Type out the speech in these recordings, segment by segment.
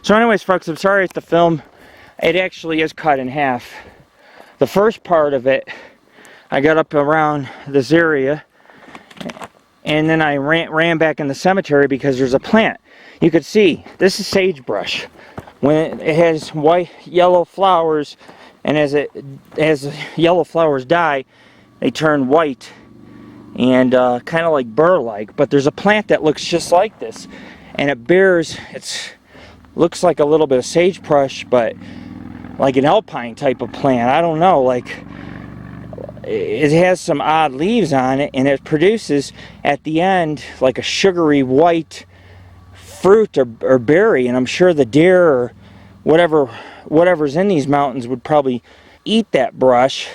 So anyways, folks, I'm sorry if the film, it actually is cut in half. The first part of it, I got up around this area, and then I ran back in the cemetery because there's a plant. You could see, this is sagebrush. When it has white, yellow flowers, and as the yellow flowers die, they turn white and kind of like burr-like. But there's a plant that looks just like this, and it bears, looks like a little bit of sagebrush, but like an alpine type of plant. I don't know, like it has some odd leaves on it, and it produces at the end like a sugary white fruit or berry. And I'm sure the deer or whatever's in these mountains would probably eat that brush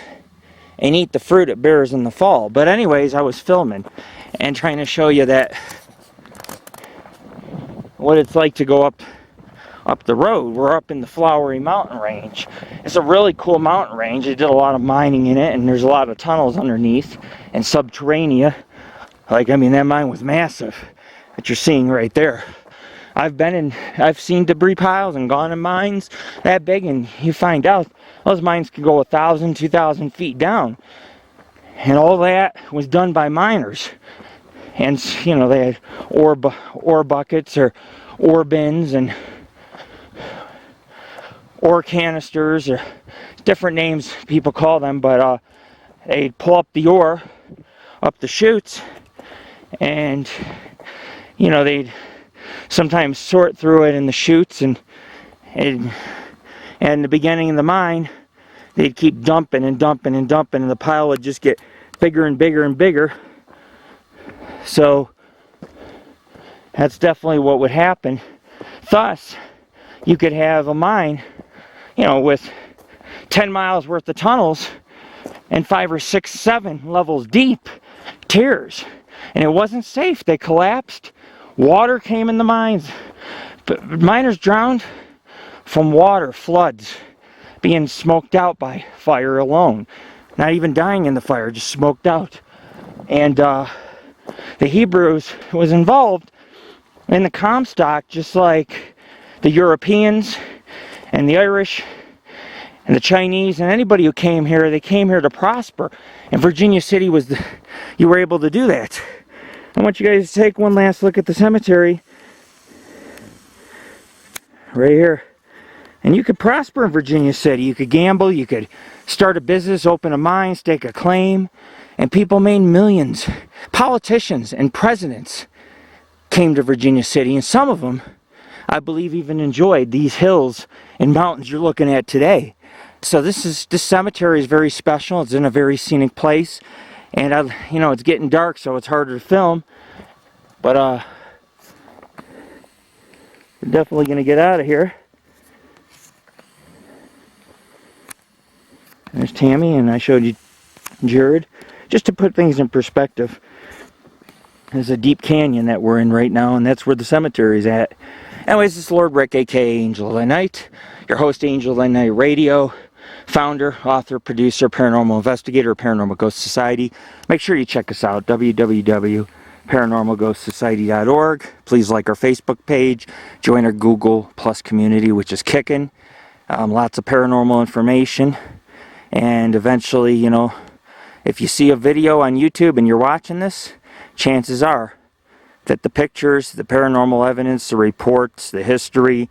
and eat the fruit it bears in the fall. But anyways, I was filming and trying to show you that what it's like to go up the road. We're up in the Flowery Mountain range. It's a really cool mountain range. They did a lot of mining in it, and there's a lot of tunnels underneath and subterranea. Like, I mean, that mine was massive that you're seeing right there. I've seen debris piles and gone in mines that big, and you find out those mines can go 1,000, 2,000 feet down. And all that was done by miners. And, you know, they had ore buckets or ore bins and ore canisters, or different names people call them, but they'd pull up the ore up the chutes, and, you know, they'd sometimes sort through it in the chutes, and the beginning of the mine, they'd keep dumping and dumping and dumping, and the pile would just get bigger and bigger and bigger. So that's definitely what would happen. Thus, you could have a mine, you know, with 10 miles worth of tunnels and 5 or 6, 7 levels deep, tiers, and it wasn't safe. They collapsed. Water came in the mines, but miners drowned from water, floods, being smoked out by fire alone. Not even dying in the fire, just smoked out. And the Hebrews was involved in the Comstock, just like the Europeans and the Irish and the Chinese and anybody who came here. They came here to prosper, and Virginia City was you were able to do that. I want you guys to take one last look at the cemetery right here. And you could prosper in Virginia City. You could gamble, you could start a business, open a mine, stake a claim, and people made millions. Politicians and presidents came to Virginia City, and some of them, I believe, even enjoyed these hills and mountains you're looking at today. So this cemetery is very special. It's in a very scenic place. And you know, it's getting dark, so it's harder to film. But we're definitely going to get out of here. There's Tammy, and I showed you Jared. Just to put things in perspective, there's a deep canyon that we're in right now, and that's where the cemetery is at. Anyways, this is Lord Rick, aka Angel of the Night, your host, Angel of the Night Radio, founder, author, producer, paranormal investigator, Paranormal Ghost Society. Make sure you check us out, www.paranormalghostsociety.org. Please like our Facebook page, join our Google Plus community, which is kicking. Lots of paranormal information. And eventually, you know, if you see a video on YouTube and you're watching this, chances are that the pictures, the paranormal evidence, the reports, the history,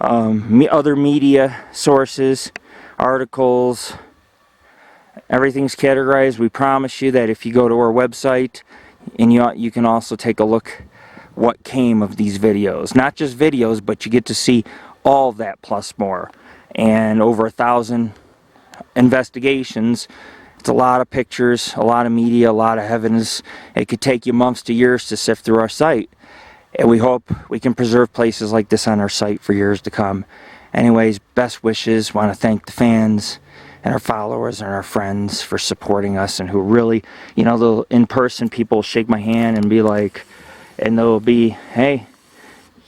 other media sources, articles, everything's categorized. We promise you that if you go to our website, and you can also take a look what came of these videos. Not just videos, but you get to see all that plus more. And over 1,000 investigations. It's a lot of pictures, a lot of media, a lot of evidence. It could take you months to years to sift through our site. And we hope we can preserve places like this on our site for years to come. Anyways, best wishes. Want to thank the fans and our followers and our friends for supporting us, and who really, you know, the in-person people shake my hand and be like, and they'll be, hey,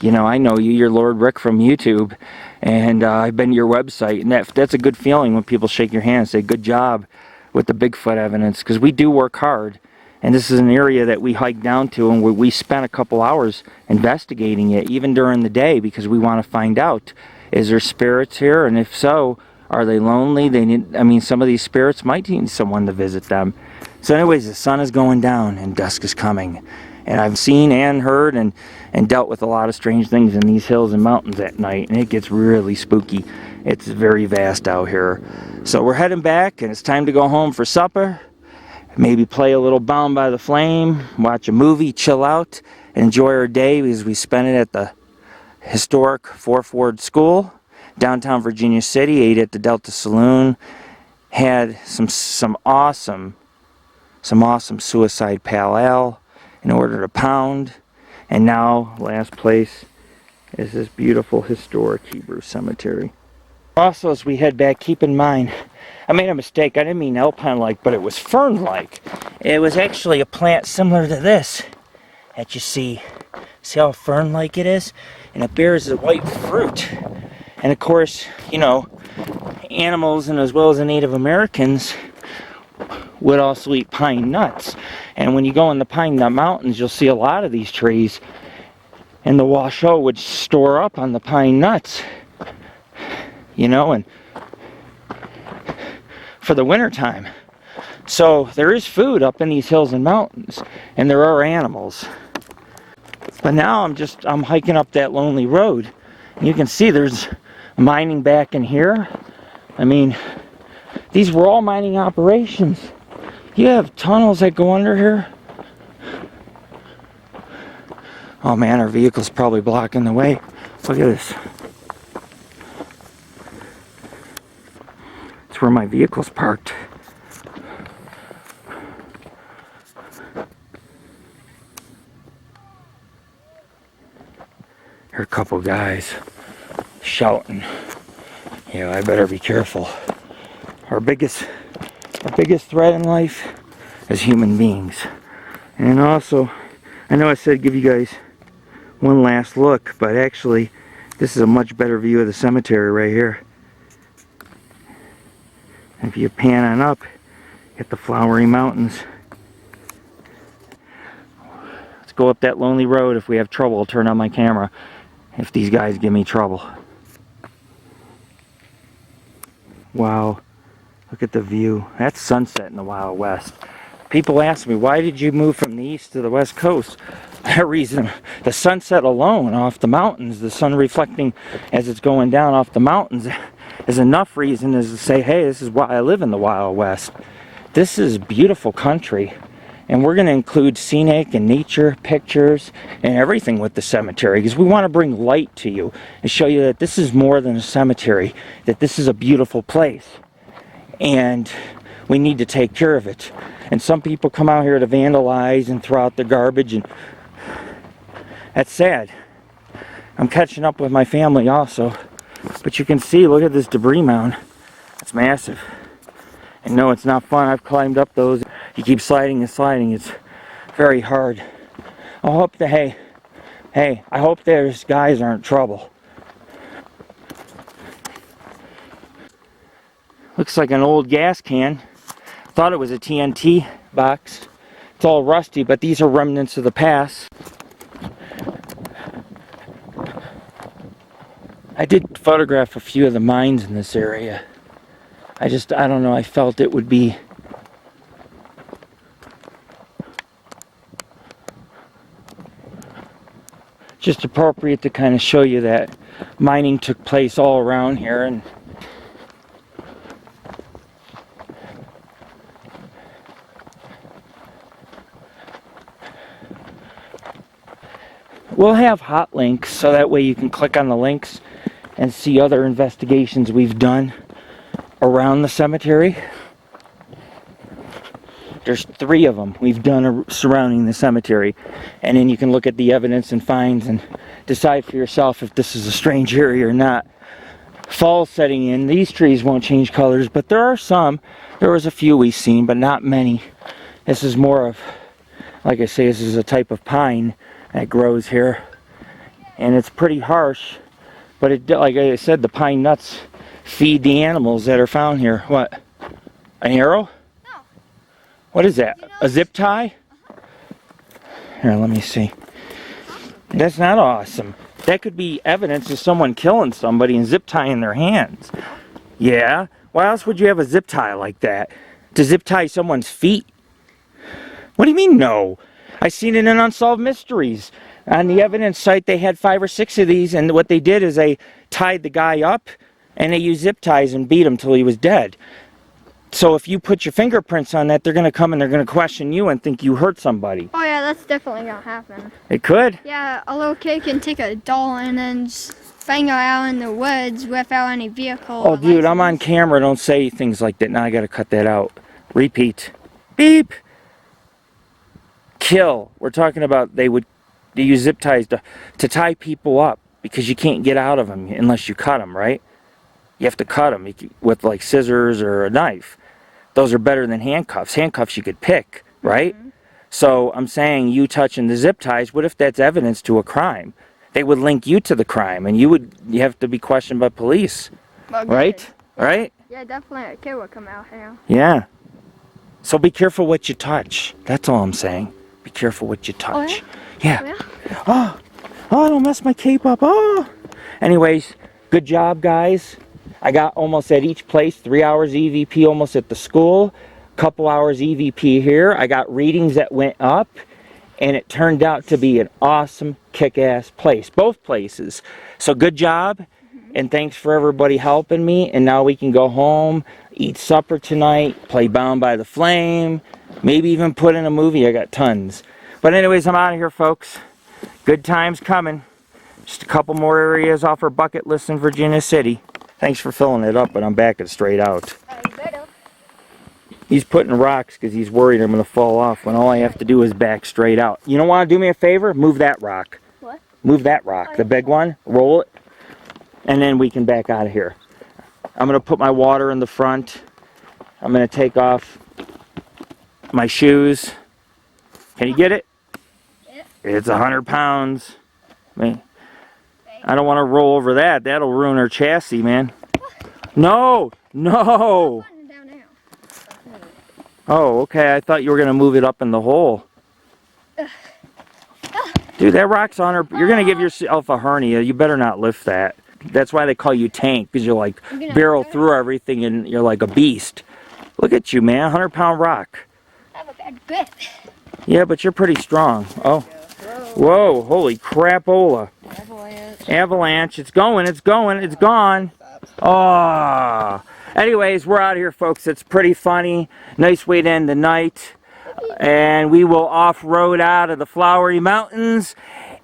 you know, I know you, you're Lord Rick from YouTube, and I've been to your website, and that's a good feeling when people shake your hand and say, good job with the Bigfoot evidence, because we do work hard, And this is an area that we hiked down to, and we spent a couple hours investigating it, even during the day, because we want to find out, is there spirits here? And if so, are they lonely? They need, I mean, some of these spirits might need someone to visit them. So anyways, the sun is going down and dusk is coming. And I've seen and heard and dealt with a lot of strange things in these hills and mountains at night, and it gets really spooky. It's very vast out here. So we're heading back, and it's time to go home for supper. Maybe play a little Bound by the Flame, watch a movie, chill out, and enjoy our day, because we spent it at the historic Fourth Ward School, downtown Virginia City, ate at the Delta Saloon, had some awesome suicide pale ale, and ordered a pound. And now, last place is this beautiful historic Hebrew cemetery. Also, as we head back, keep in mind, I made a mistake. I didn't mean alpine-like, but it was fern-like. It was actually a plant similar to this that you see. See how fern-like it is? And it bears a white fruit. And of course, you know, animals, and as well as the Native Americans, would also eat pine nuts. And when you go in the Pine Nut Mountains, you'll see a lot of these trees. And the Washoe would store up on the pine nuts, you know, and for the winter time. So there is food up in these hills and mountains, and there are animals. But now I'm hiking up that lonely road. And you can see there's mining back in here. I mean, these were all mining operations. You have tunnels that go under here. Oh man, our vehicle's probably blocking the way. Look at this. It's where my vehicle's parked. Here are a couple guys shouting. Yeah, I better be careful. Our biggest threat in life is human beings. And also, I know I said give you guys one last look, but actually this is a much better view of the cemetery right here. And if you pan on up at the Flowery Mountains, let's go up that lonely road. If we have trouble, I'll turn on my camera if these guys give me trouble. Wow. Look at the view. That's sunset in the Wild West. People ask me, why did you move from the east to the west coast? That reason, the sunset alone off the mountains, the sun reflecting as it's going down off the mountains, is enough reason as to say, hey, this is why I live in the Wild West. This is beautiful country. And we're going to include scenic and nature pictures and everything with the cemetery, because we want to bring light to you and show you that this is more than a cemetery, that this is a beautiful place. And we need to take care of it. And some people come out here to vandalize and throw out the garbage, and that's sad. I'm catching up with my family also. But you can see, look at this debris mound. It's massive. And no, it's not fun. I've climbed up those. You keep sliding and sliding. It's very hard. I hope that, hey, I hope those guys aren't trouble. Looks like an old gas can. Thought it was a TNT box. It's all rusty, but these are remnants of the past. I did photograph a few of the mines in this area. I don't know, I felt it would be just appropriate to kind of show you that mining took place all around here. And we'll have hot links, so that way you can click on the links and see other investigations we've done around the cemetery. There's 3 of them we've done surrounding the cemetery, and then you can look at the evidence and finds and decide for yourself if this is a strange area or not. Fall's setting in. These trees won't change colors, but there are some. There was a few we've seen, but not many. This is more of, like I say, this is a type of pine that grows here, and it's pretty harsh, but it, like I said, the pine nuts feed the animals that are found here. What? An arrow? No. What is that? You know, a zip tie? Uh-huh. Here, let me see. That's not awesome. That could be evidence of someone killing somebody and zip tying their hands. Yeah? Why else would you have a zip tie like that? To zip tie someone's feet? What do you mean, no? I seen it in Unsolved Mysteries. On the evidence site, they had 5 or 6 of these, and what they did is they tied the guy up, and they used zip ties and beat him till he was dead. So if you put your fingerprints on that, they're going to come and they're going to question you and think you hurt somebody. Oh yeah, that's definitely going to happen. It could. Yeah, a little kid can take a doll and then just bang it out in the woods without any vehicle. Oh, dude, I'm on camera. Don't say things like that. Now I got to cut that out. Repeat. Beep. Kill. We're talking about they use zip ties to tie people up because you can't get out of them unless you cut them, right? You have to cut them with like scissors or a knife. Those are better than handcuffs. Handcuffs you could pick, right? Mm-hmm. So I'm saying you touching the zip ties, what if that's evidence to a crime? They would link you to the crime and you have to be questioned by police. Well, right? Right? Yeah, definitely a kid would come out here. Yeah. So be careful what you touch. That's all I'm saying. Be careful what you touch. Oh, yeah? Yeah. Oh, don't mess my cape up. Oh. Anyways, good job, guys. I got almost at each place, 3 hours EVP almost at the school, couple hours EVP here. I got readings that went up, and it turned out to be an awesome, kick-ass place, both places. So good job, and thanks for everybody helping me, and now we can go home, eat supper tonight, play Bound by the Flame, maybe even put in a movie. I got tons. But anyways, I'm out of here, folks. Good times coming. Just a couple more areas off our bucket list in Virginia City. Thanks for filling it up, but I'm backing straight out. He's putting rocks because he's worried I'm going to fall off when all I have to do is back straight out. You don't want to do me a favor? Move that rock. What? Move that rock, the big one. Roll it, and then we can back out of here. I'm going to put my water in the front. I'm going to take off my shoes. Can you get it? Yeah. It's 100 pounds. I don't want to roll over that. That'll ruin our chassis, man. No! No! Oh, okay. I thought you were going to move it up in the hole. Dude, that rock's on her. You're going to give yourself a hernia. You better not lift that. That's why they call you tank, because you like barrel through everything and you're like a beast. Look at you, man. 100-pound rock. I have a bad grip. Yeah, but you're pretty strong. Oh. Whoa, holy crapola. Avalanche. It's going, it's gone. Oh. Anyways, we're out of here, folks. It's pretty funny. Nice way to end the night. And we will off-road out of the Flowery Mountains.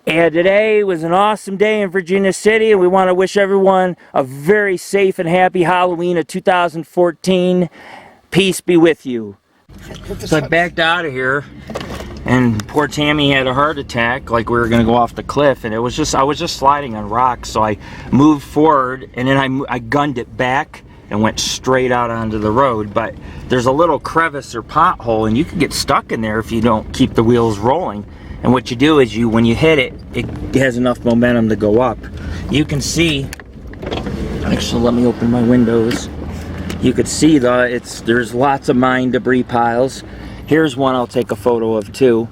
And today was an awesome day in Virginia City. And we want to wish everyone a very safe and happy Halloween of 2014. Peace be with you. So I backed out of here. And poor Tammy had a heart attack, like we were going to go off the cliff, and I was just sliding on rocks, so I moved forward, and then I gunned it back and went straight out onto the road. But there's a little crevice or pothole, and you can get stuck in there if you don't keep the wheels rolling. And what you do is when you hit it, it has enough momentum to go up. You can see, actually let me open my windows. You could see there's lots of mine debris piles. Here's one I'll take a photo of too.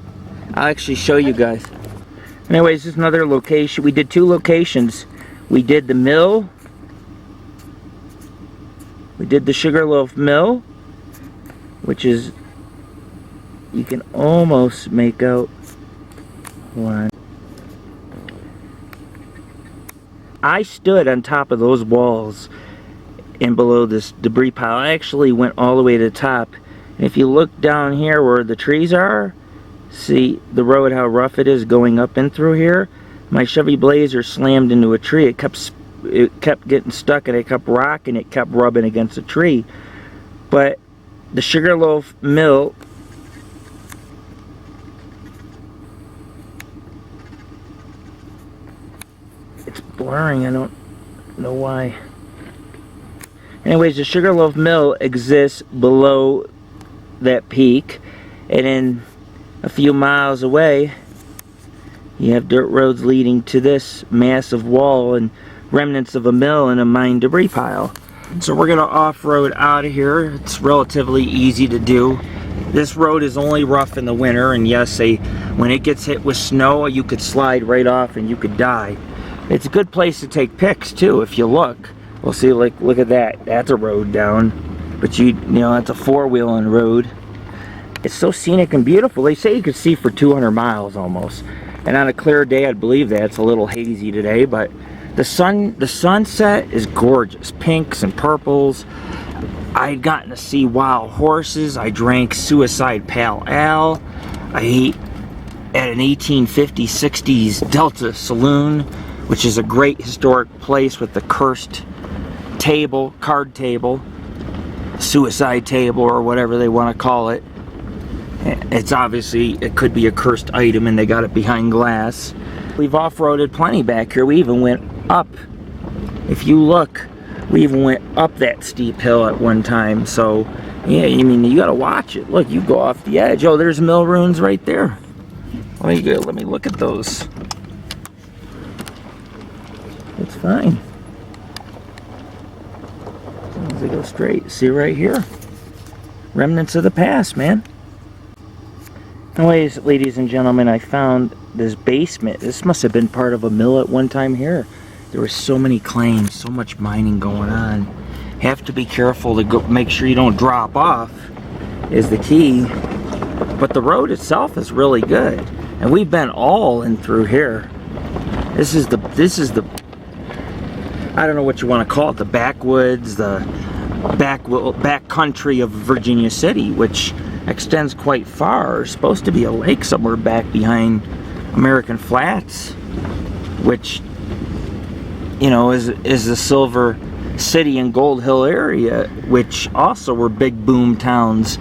I'll actually show you guys. Anyways, this is another location. We did 2 locations. We did the mill. We did the Sugarloaf Mill, which is, you can almost make out one. I stood on top of those walls and below this debris pile. I actually went all the way to the top. And if you look down here where the trees are, see the road, how rough it is going up and through here. My Chevy Blazer slammed into a tree. It kept getting stuck, and it kept rocking. It kept rubbing against a tree. But the Sugarloaf Mill, it's blurring. I don't know why. Anyways, the Sugarloaf Mill exists below that peak, and then a few miles away you have dirt roads leading to this massive wall and remnants of a mill and a mine debris pile. So we're gonna off-road out of here. It's relatively easy to do. This road is only rough in the winter, and yes, when it gets hit with snow, you could slide right off and you could die. It's a good place to take pics too, if you look. We'll see, like, look at that. That's a road down. But you know, that's a four-wheeling road. It's so scenic and beautiful. They say you could see for 200 miles almost. And on a clear day, I'd believe that. It's a little hazy today, but the sunset is gorgeous. Pinks and purples. I had gotten to see wild horses. I drank Suicide Pale Ale. I ate at an 1850s, 60s Delta Saloon, which is a great historic place with the cursed table, card table, suicide table, or whatever they want to call it. It's obviously, it could be a cursed item, and they got it behind glass. We've off-roaded plenty back here. We even went up. If you look, we even went up that steep hill at one time. So, yeah, I mean, you got to watch it. Look, you go off the edge. Oh, there's mill ruins right there. Let me look at those. It's fine. As long as they go straight. See right here? Remnants of the past, man. Anyways, ladies and gentlemen, I found this basement. This must have been part of a mill at one time here. There were so many claims, so much mining going on. Have to be careful to go, make sure you don't drop off is the key. But the road itself is really good. And we've been all in through here. This is the I don't know what you want to call it, the backwoods, the back country of Virginia City, which extends quite far. There's supposed to be a lake somewhere back behind American Flats, which, you know, is the Silver City and Gold Hill area, which also were big boom towns.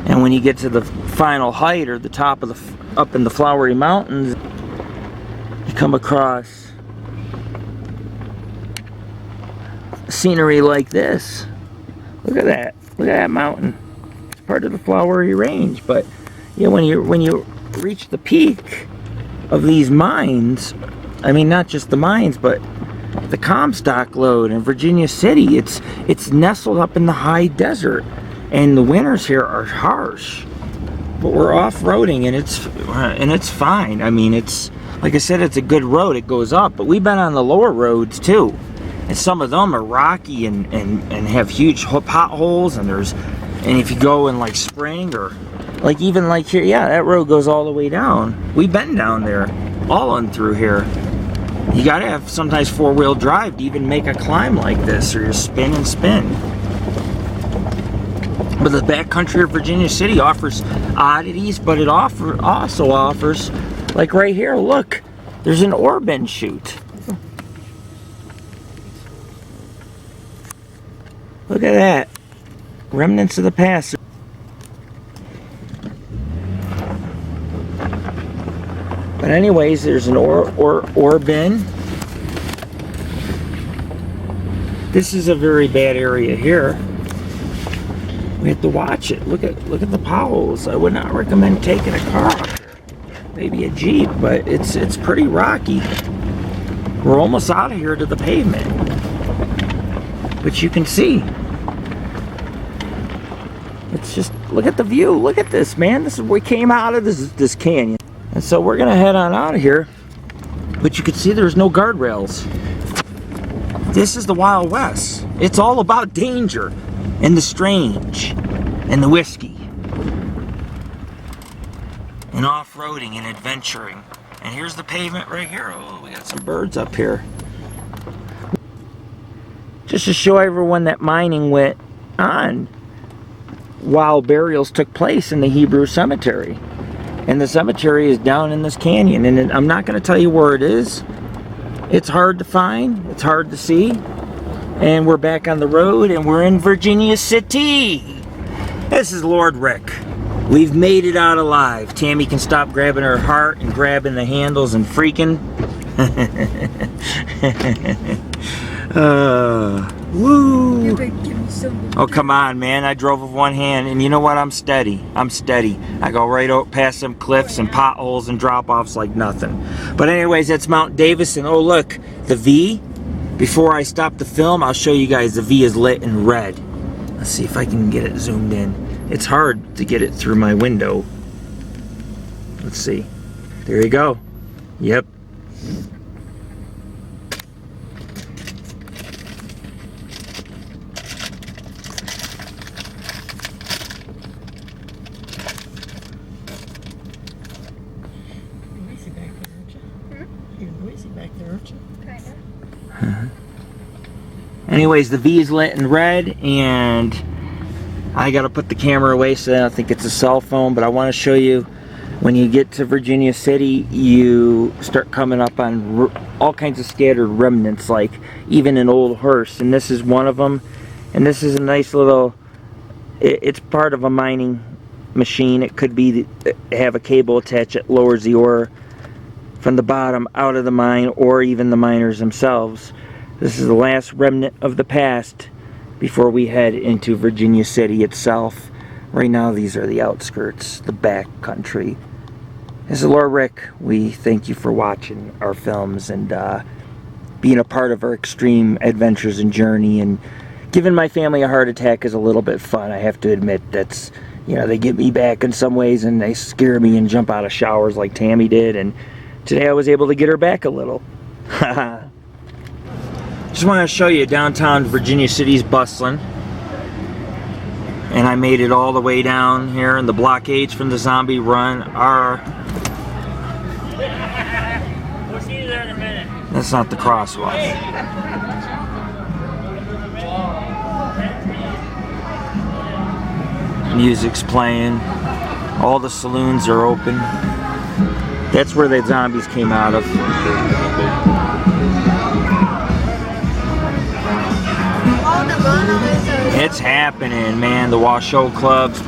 And when you get to the final height, or the top of up in the Flowery Mountains, you come across scenery like this. Look at that. Look at that mountain. It's part of the Flowery Range. But yeah, when you reach the peak of these mines, I mean, not just the mines, but the Comstock lode in Virginia City, it's nestled up in the high desert, and the winters here are harsh. But we're off-roading, and it's fine. I mean, it's, like I said, it's a good road. It goes up, but we've been on the lower roads too, and some of them are rocky and have huge potholes. And if you go in like spring, or like even like here, yeah, that road goes all the way down. We've been down there, all on through here. You gotta have sometimes four-wheel drive to even make a climb like this, or you spin and spin. But the backcountry of Virginia City offers oddities, but it also offers, like right here, look, there's an ore bin chute. Look at that. Remnants of the past. But anyways, there's an ore bin. This is a very bad area here. We have to watch it. Look at the potholes. I would not recommend taking a car up here. Maybe a Jeep, but it's pretty rocky. We're almost out of here to the pavement. But you can see. It's just, look at the view. Look at this, man. This is we came out of this canyon. And so we're gonna head on out of here. But you can see there's no guardrails. This is the Wild West. It's all about danger and the strange and the whiskey and off-roading and adventuring. And here's the pavement right here. Oh, we got some birds up here. Just to show everyone that mining went on while burials took place in the Hebrew cemetery. And the cemetery is down in this canyon, and I'm not going to tell you where it is. It's hard to find, it's hard to see. And we're back on the road, and we're in Virginia City. This is Lord Rick. We've made it out alive. Tammy can stop grabbing her heart and grabbing the handles and freaking. Woo! Oh, come on, man. I drove with one hand, and you know what? I'm steady. I'm steady. I go right out past some cliffs and potholes and drop-offs like nothing. But anyways, that's Mount Davis, and oh, look, the V. Before I stop the film, I'll show you guys the V is lit in red. Let's see if I can get it zoomed in. It's hard to get it through my window. Let's see. There you go. Yep. Noisy back there, aren't you? You're noisy back there, aren't you? Kinda. Anyways, the V is lit in red, and I gotta put the camera away so I don't think it's a cell phone, but I want to show you when you get to Virginia City, you start coming up on all kinds of scattered remnants, like even an old hearse, and this is one of them. And this is a nice little, it's part of a mining machine. It could be have a cable attached that lowers the ore from the bottom out of the mine, or even the miners themselves. This is the last remnant of the past before we head into Virginia City itself. Right now, these are the outskirts, the back country. This is Lord Rick. We thank you for watching our films and being a part of our extreme adventures and journey. And giving my family a heart attack is a little bit fun. I have to admit, that's, you know, they get me back in some ways, and they scare me and jump out of showers like Tammy did. And today I was able to get her back a little. Just want to show you downtown Virginia City's bustling. And I made it all the way down here, and the blockades from the zombie run are... We'll see you there in a minute. That's not the crosswalk. Music's playing. All the saloons are open. That's where the zombies came out of. It's happening, man. The Washoe clubs.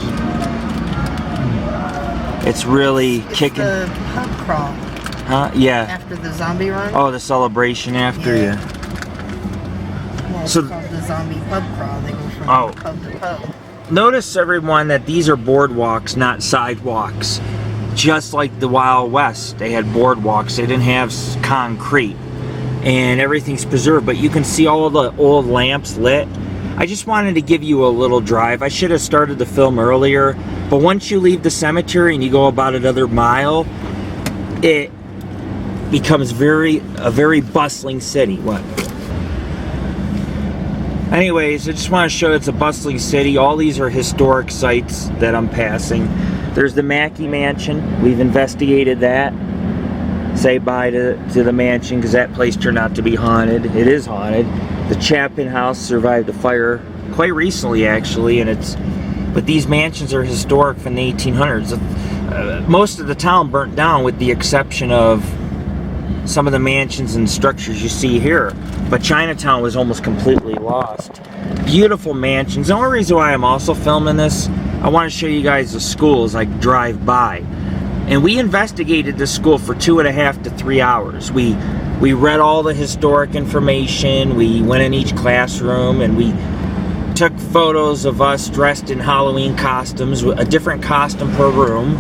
It's really kicking. The pub crawl. Huh? Yeah. After the zombie run. Oh, the celebration after, yeah. Well, it's So- called the zombie pub crawl. They go from Oh. pub to pub. Notice, everyone, that these are boardwalks, not sidewalks. Just like the Wild West, they had boardwalks. They didn't have concrete, and everything's preserved. But you can see all the old lamps lit. I just wanted to give you a little drive. I should have started the film earlier, but once you leave the cemetery and you go about another mile, it becomes a very bustling city. What? Anyways, I just want to show you it's a bustling city. All these are historic sites that I'm passing. There's the Mackey Mansion. We've investigated that. Say bye to the mansion, because that place turned out to be haunted. It is haunted. The Chapin House survived a fire quite recently, actually, but these mansions are historic from the 1800s. Most of the town burnt down, with the exception of some of the mansions and structures you see here. But Chinatown was almost completely lost. Beautiful mansions. The only reason why I'm also filming this, I want to show you guys the school as I drive by. And we investigated this school for 2.5 to 3 hours. We read all the historic information. We went in each classroom, and we took photos of us dressed in Halloween costumes, a different costume per room,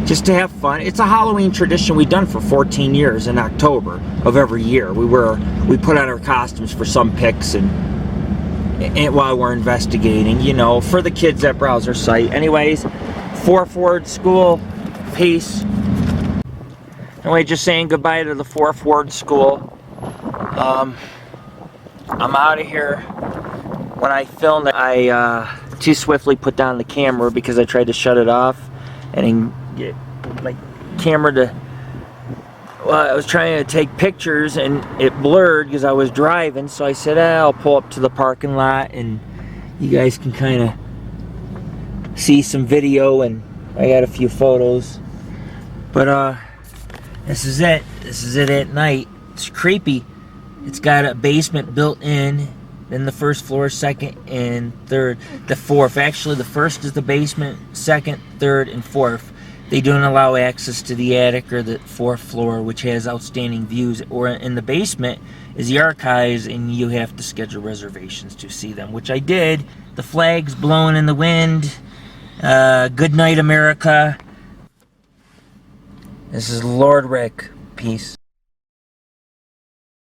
just to have fun. It's a Halloween tradition we've done for 14 years in October of every year. We put on our costumes for some pics and while we're investigating, you know, for the kids that browse our site. Anyways, 4th Ward School, peace. Anyway, just saying goodbye to the 4th Ward School. I'm out of here. When I filmed it, I too swiftly put down the camera because I tried to shut it off and get my camera to... Well, I was trying to take pictures and it blurred because I was driving, so I said, I'll pull up to the parking lot and you guys can kind of see some video, and I got a few photos. But this is it. This is it at night. It's creepy. It's got a basement built in, then the first floor, second and third, the fourth. Actually, the first is the basement, second, third, and fourth. They don't allow access to the attic or the 4th floor, which has outstanding views. Or in the basement is the archives, and you have to schedule reservations to see them, which I did. The flag's blowing in the wind. Good night, America. This is Lord Rick. Peace.